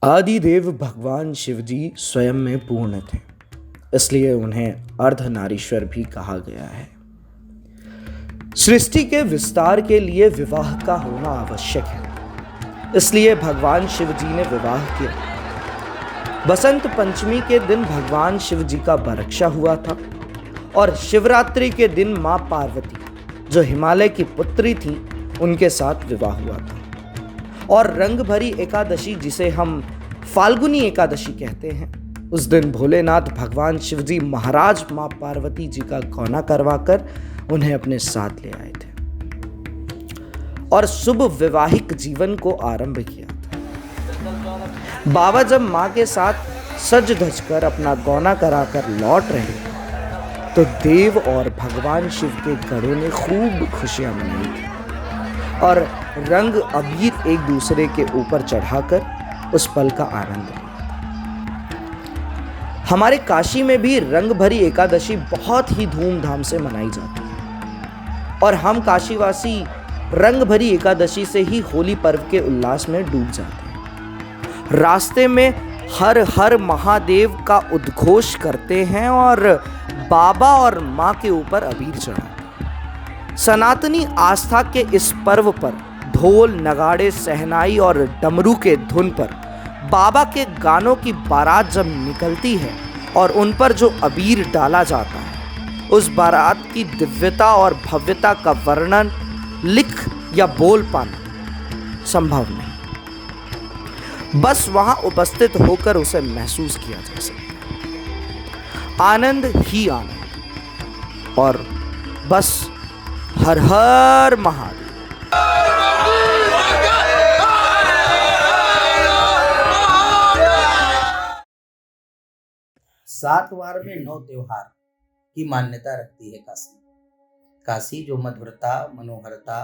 आदिदेव भगवान शिवजी स्वयं में पूर्ण थे, इसलिए उन्हें अर्धनारीश्वर भी कहा गया है। सृष्टि के विस्तार के लिए विवाह का होना आवश्यक है, इसलिए भगवान शिव जी ने विवाह किया। बसंत पंचमी के दिन भगवान शिव जी का बरक्षा हुआ था और शिवरात्रि के दिन मां पार्वती, जो हिमालय की पुत्री थी, उनके साथ विवाह हुआ था। और रंग भरी एकादशी, जिसे हम फाल्गुनी एकादशी कहते हैं, उस दिन भोलेनाथ भगवान शिवजी महाराज मां पार्वती जी का गौना करवाकर उन्हें अपने साथ ले आए थे और शुभ वैवाहिक जीवन को आरंभ किया था। बाबा जब मां के साथ सज धज कर अपना गौना कराकर लौट रहे तो देव और भगवान शिव के गणों ने खूब खुशियां मनाई थी और रंग अबीर एक दूसरे के ऊपर चढ़ाकर उस पल का आनंद लिया। हमारे काशी में भी रंग भरी एकादशी बहुत ही धूमधाम से मनाई जाती है और हम काशीवासी रंग भरी एकादशी से ही होली पर्व के उल्लास में डूब जाते हैं। रास्ते में हर हर महादेव का उद्घोष करते हैं और बाबा और मां के ऊपर अबीर चढ़ाते हैं। सनातनी आस्था के इस पर्व पर ढोल, नगाड़े, सहनाई और डमरू के धुन पर बाबा के गानों की बारात जब निकलती है और उन पर जो अबीर डाला जाता है, उस बारात की दिव्यता और भव्यता का वर्णन लिख या बोल पाना संभव नहीं, बस वहां उपस्थित होकर उसे महसूस किया जा सकता है। आनंद ही आनंद और बस हर हर महादेव। सात वार में 9 त्योहार की मान्यता रखती है काशी। काशी जो मधुरता, मनोहरता,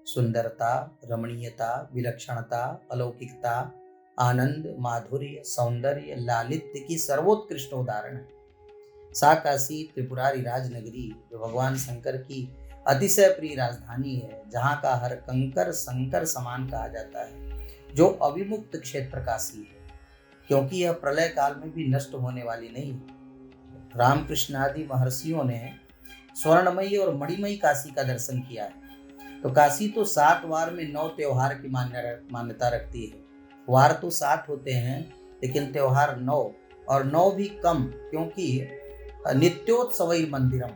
सुंदरता, रमणीयता, विलक्षणता, अलौकिकता, आनंद, माधुर्य, सौंदर्य, लालित्य की सर्वोत्कृष्ट उदाहरण है। सा काशी त्रिपुरारी राजनगरी, जो भगवान शंकर की अतिशय प्रिय राजधानी है, जहाँ का हर कंकर शंकर समान कहा जाता है, जो अविमुक्त क्षेत्र काशी है, क्योंकि यह प्रलय काल में भी नष्ट होने वाली नहीं है। रामकृष्ण आदि महर्षियों ने स्वर्णमयी और मणिमयी काशी का दर्शन किया है। तो काशी तो 7 वार में 9 त्योहार की मान्यता रखती है। वार तो 7 होते हैं, लेकिन त्योहार 9 और 9 भी कम, क्योंकि नित्योत्सवी मंदिरम,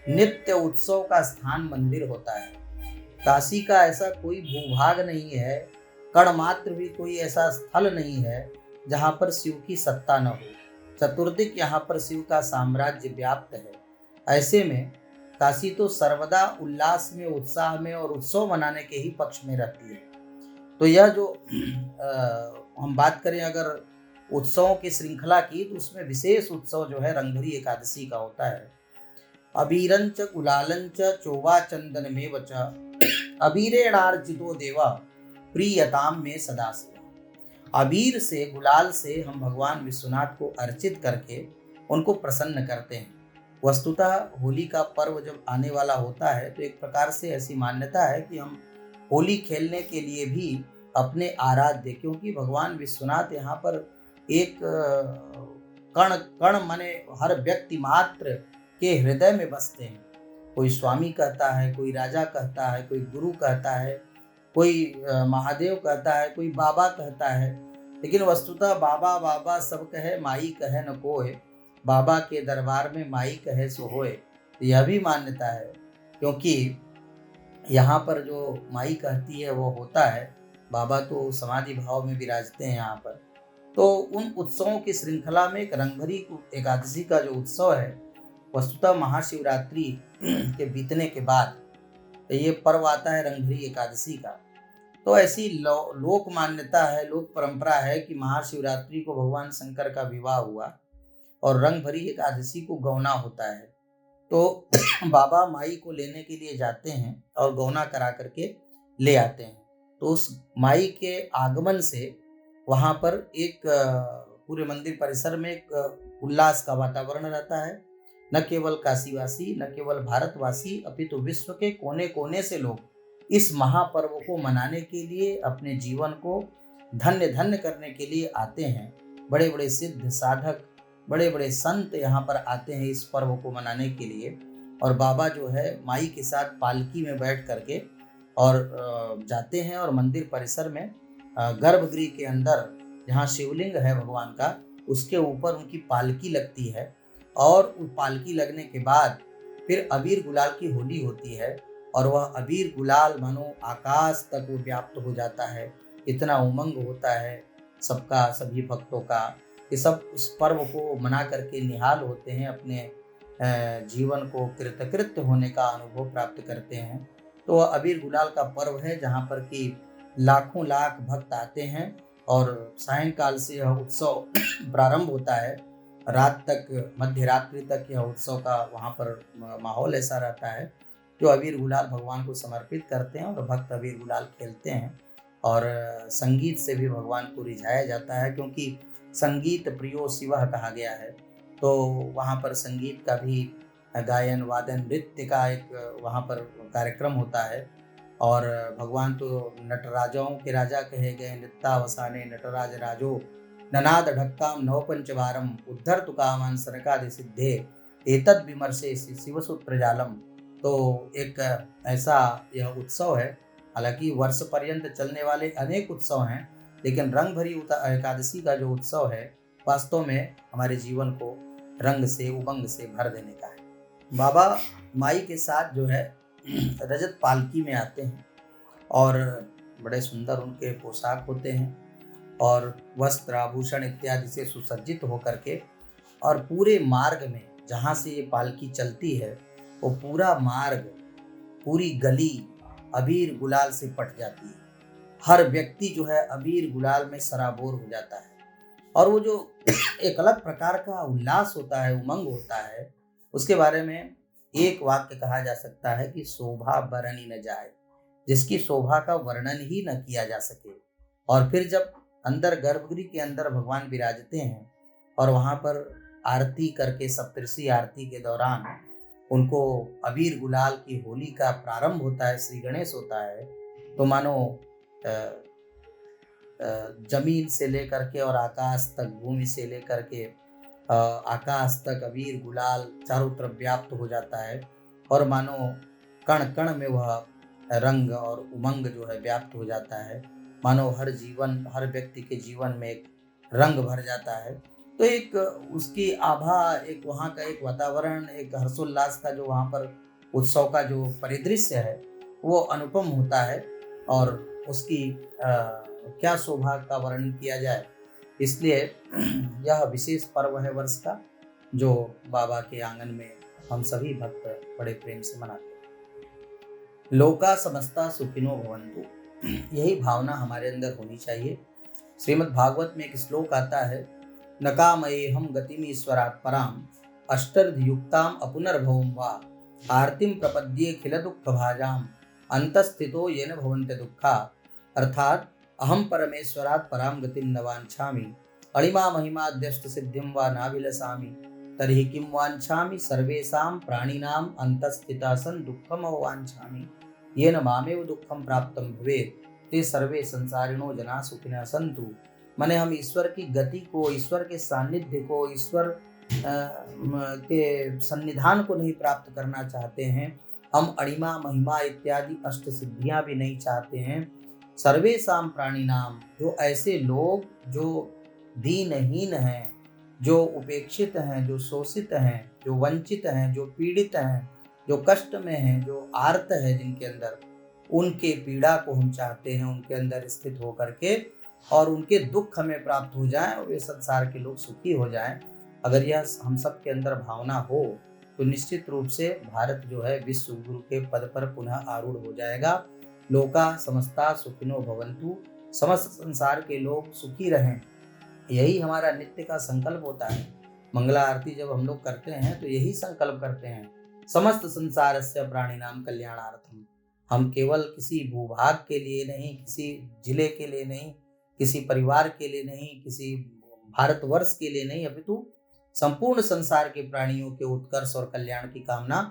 नित्य उत्सव का स्थान मंदिर होता है। काशी का ऐसा कोई भूभाग नहीं है, कण मात्र भी कोई ऐसा स्थल नहीं है जहाँ पर शिव की सत्ता न हो। चतुर्दिक यहाँ पर शिव का साम्राज्य व्याप्त है। ऐसे में काशी तो सर्वदा उल्लास में, उत्साह में और उत्सव मनाने के ही पक्ष में रहती है। तो यह जो हम बात करें अगर उत्सवों की श्रृंखला की, तो उसमें विशेष उत्सव जो है रंगभरी एकादशी का होता है। अबीरंच गुलालंच चोवा चंदन में वच अबीरेणार्चितो देवा प्रियताम में सदा से। अबीर से, गुलाल से हम भगवान विश्वनाथ को अर्चित करके उनको प्रसन्न करते हैं। वस्तुतः होली का पर्व जब आने वाला होता है तो एक प्रकार से ऐसी मान्यता है कि हम होली खेलने के लिए भी अपने आराध्य, क्योंकि भगवान विश्वनाथ यहाँ पर एक कण कण माने हर व्यक्ति मात्र के हृदय में बसते हैं। कोई स्वामी कहता है, कोई राजा कहता है, कोई गुरु कहता है, कोई महादेव कहता है, कोई बाबा कहता है, लेकिन वस्तुतः बाबा बाबा सब कहे, माई कहे न कोय, बाबा के दरबार में माई कहे सो होए। यह भी मान्यता है, क्योंकि यहाँ पर जो माई कहती है वो होता है, बाबा तो समाधि भाव में विराजते हैं यहाँ पर। तो उन उत्सवों की श्रृंखला में एक रंगभरी एकादशी का जो उत्सव है, वस्तुतः महाशिवरात्रि के बीतने के बाद ये पर्व आता है रंगभरी एकादशी का। तो ऐसी लोक मान्यता है, लोक परंपरा है कि महाशिवरात्रि को भगवान शंकर का विवाह हुआ और रंगभरी एकादशी को गौना होता है। तो बाबा माई को लेने के लिए जाते हैं और गौना करा करके ले आते हैं। तो उस माई के आगमन से वहाँ पर एक पूरे मंदिर परिसर में एक उल्लास का वातावरण रहता है। न केवल काशीवासी, न केवल भारतवासी, अपितु विश्व के कोने कोने से लोग इस महापर्व को मनाने के लिए, अपने जीवन को धन्य धन्य करने के लिए आते हैं। बड़े बड़े सिद्ध साधक, बड़े बड़े संत यहाँ पर आते हैं इस पर्व को मनाने के लिए। और बाबा जो है माई के साथ पालकी में बैठ करके और जाते हैं और मंदिर परिसर में गर्भगृह के अंदर जहाँ शिवलिंग है भगवान का, उसके ऊपर उनकी पालकी लगती है। और उस पालकी लगने के बाद फिर अबीर गुलाल की होली होती है और वह अबीर गुलाल मानो आकाश तक वो व्याप्त हो जाता है। इतना उमंग होता है सबका, सभी भक्तों का, कि सब उस पर्व को मना करके निहाल होते हैं, अपने जीवन को कृतकृत्य होने का अनुभव प्राप्त करते हैं। तो वह अबीर गुलाल का पर्व है जहाँ पर कि लाखों लाख भक्त आते हैं और सायंकाल से यह उत्सव प्रारंभ होता है। रात तक, मध्य रात्रि तक यह उत्सव का वहाँ पर माहौल ऐसा रहता है जो अबीर गुलाल भगवान को समर्पित करते हैं और भक्त अबीर गुलाल खेलते हैं। और संगीत से भी भगवान को रिझाया जाता है, क्योंकि संगीत प्रियो शिवः कहा गया है। तो वहाँ पर संगीत का भी गायन वादन नृत्य का एक वहाँ पर कार्यक्रम होता है। और भगवान तो नटराजाओं के राजा कहे गए, नृत्यावसाने नटराज राजो ननाद ढक्काम नवपंचवारम उद्धर तुकामान सनकादि सिद्धे एतद विमर्शे शिवसूत्र जालम। तो एक ऐसा यह उत्सव है। हालांकि वर्ष पर्यंत चलने वाले अनेक उत्सव हैं, लेकिन रंग भरी एकादशी का जो उत्सव है वास्तव में हमारे जीवन को रंग से, उमंग से भर देने का है। बाबा माई के साथ जो है रजत पालकी में आते हैं और बड़े सुंदर उनके पोशाक होते हैं और वस्त्र आभूषण इत्यादि से सुसज्जित होकर के, और पूरे मार्ग में जहाँ से ये पालकी चलती है वो पूरा मार्ग, पूरी गली अबीर गुलाल से पट जाती है। हर व्यक्ति जो है अबीर गुलाल में सराबोर हो जाता है और वो जो एक अलग प्रकार का उल्लास होता है, उमंग होता है, उसके बारे में एक वाक्य कहा जा सकता है कि शोभा बरनी न जाए, जिसकी शोभा का वर्णन ही न किया जा सके। और फिर जब अंदर गर्भगृह के अंदर भगवान विराजते हैं और वहाँ पर आरती करके, सप्तऋषि आरती के दौरान उनको अबीर गुलाल की होली का प्रारंभ होता है, श्री गणेश होता है, तो मानो जमीन से लेकर के और आकाश तक, भूमि से लेकर के आकाश तक अबीर गुलाल चारों तरफ व्याप्त हो जाता है और मानो कण कण में वह रंग और उमंग जो है व्याप्त हो जाता है। मानो हर व्यक्ति के जीवन में एक रंग भर जाता है। तो एक उसकी आभा, एक वहाँ का एक वातावरण, एक हर्षोल्लास का जो वहाँ पर उत्सव का जो परिदृश्य है वो अनुपम होता है और उसकी क्या शोभा का वर्णन किया जाए। इसलिए यह विशेष पर्व है वर्ष का, जो बाबा के आंगन में हम सभी भक्त बड़े प्रेम से मनाते हैं। लोका समस्ता सुखिनो भवन्तु, यही भावना हमारे अंदर होनी चाहिए। श्रीमद् भागवत में एक श्लोक आता है, नकामये हम गतिमीश्वरात् पराम अष्टर्धयुक्ताम अपुनर्भवं वा आरतिम प्रपद्ये खिल दुख भाजाम अंतस्थितो येन भवन्ते दुःखा। अर्थात अहम परमेश्वरात् पराम गतिम न वाञ्छामि अणिमा महिमाद्यष्ट सिद्धिं वा नाभिलषामि तर्हि किं वाञ्छामि सर्वेषां प्राणिनाम् अंतस्थिता सन् दुःखमो वाञ्छामि येन मामेव दुःखं प्राप्तं भवेत् ते सर्वे संसारिणो जना सुखिनः सन्तु। माने हम ईश्वर की गति को, ईश्वर के सानिध्य को, ईश्वर के सन्निधान को नहीं प्राप्त करना चाहते हैं। हम अणिमा महिमा इत्यादि अष्ट सिद्धियां भी नहीं चाहते हैं। सर्वेषां प्राणिनाम, जो ऐसे लोग जो दीनहीन हैं, जो उपेक्षित हैं, जो शोषित हैं, जो वंचित हैं, जो पीड़ित हैं, जो कष्ट में हैं, जो आर्त है जिनके अंदर, उनके पीड़ा को हम चाहते हैं उनके अंदर स्थित होकर के, और उनके दुख हमें प्राप्त हो जाए और वे संसार के लोग सुखी हो जाएं। अगर यह हम सब के अंदर भावना हो तो निश्चित रूप से भारत जो है विश्व गुरु के पद पर पुनः आरूढ़ हो जाएगा। लोका समस्ता सुखिनो भवन्तु, समस्त संसार के लोग सुखी रहें, यही हमारा नित्य का संकल्प होता है। मंगला आरती जब हम लोग करते हैं तो यही संकल्प करते हैं, समस्त संसारस्य प्राणिनाम कल्याणार्थम। हम केवल किसी भूभाग के लिए नहीं, किसी जिले के लिए नहीं, किसी परिवार के लिए नहीं, किसी भारतवर्ष के लिए नहीं, अपितु संपूर्ण संसार के प्राणियों के उत्कर्ष और कल्याण की कामना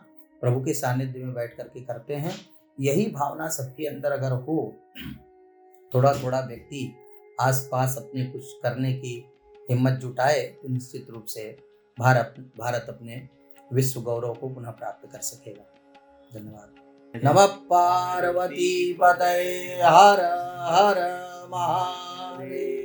प्रभु के सानिध्य में बैठ करके करते हैं। यही भावना सबके अंदर अगर हो, थोड़ा थोड़ा व्यक्ति आसपास अपने कुछ करने की हिम्मत जुटाए तो निश्चित रूप से भारत अपने विश्व गौरव को पुनः प्राप्त कर सकेगा। धन्यवाद। नमः पार्वती पतये हर हर महादेव।